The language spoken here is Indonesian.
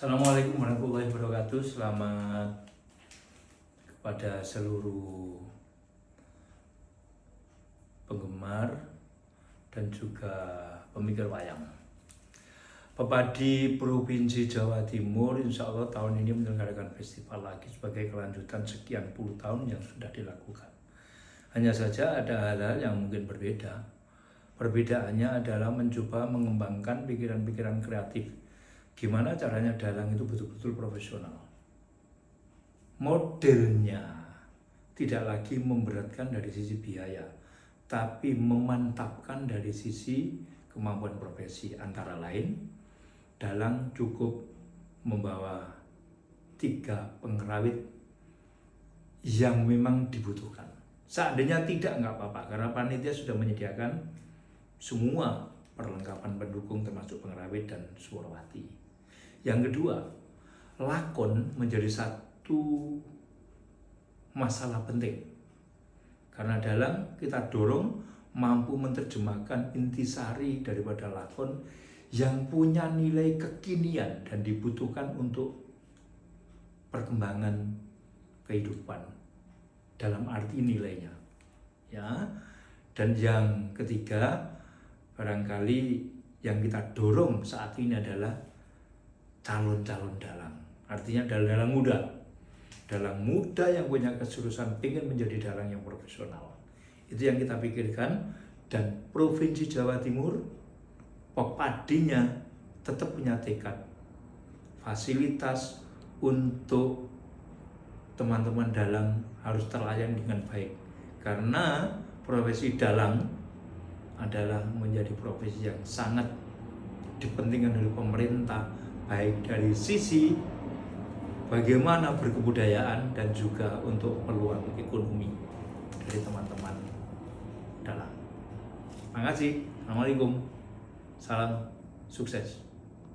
Assalamualaikum warahmatullahi wabarakatuh. Selamat kepada seluruh penggemar dan juga pemikir wayang. Pepadi Provinsi Jawa Timur insya Allah tahun ini menyelenggarakan festival lagi sebagai kelanjutan sekian puluh tahun yang sudah dilakukan. Hanya saja ada hal-hal yang mungkin berbeda. Perbedaannya adalah mencoba mengembangkan pikiran-pikiran kreatif. Gimana caranya dalang itu betul-betul profesional. Modelnya tidak lagi memberatkan dari sisi biaya, tapi memantapkan dari sisi kemampuan profesi. Antara lain, dalang cukup membawa 3 pengrawit yang memang dibutuhkan. Seandainya tidak, nggak apa-apa, karena panitia sudah menyediakan semua perlengkapan pendukung termasuk pengrawit dan surawati. Yang kedua, lakon menjadi satu masalah penting. Karena dalang kita dorong mampu menerjemahkan intisari daripada lakon yang punya nilai kekinian dan dibutuhkan untuk perkembangan kehidupan dalam arti nilainya. Ya. Dan yang ketiga, barangkali yang kita dorong saat ini adalah calon-calon dalang. Artinya dalang muda. Dalang muda yang punya keseriusan ingin menjadi dalang yang profesional. Itu yang kita pikirkan, dan Provinsi Jawa Timur Pepadinya tetap punya tekad fasilitas untuk teman-teman dalang harus terlayani dengan baik. Karena profesi dalang adalah menjadi profesi yang sangat dipentingkan oleh pemerintah, baik dari sisi bagaimana berkebudayaan dan juga untuk peluang ekonomi dari teman-teman dalang. Terima kasih. Assalamualaikum. Salam sukses.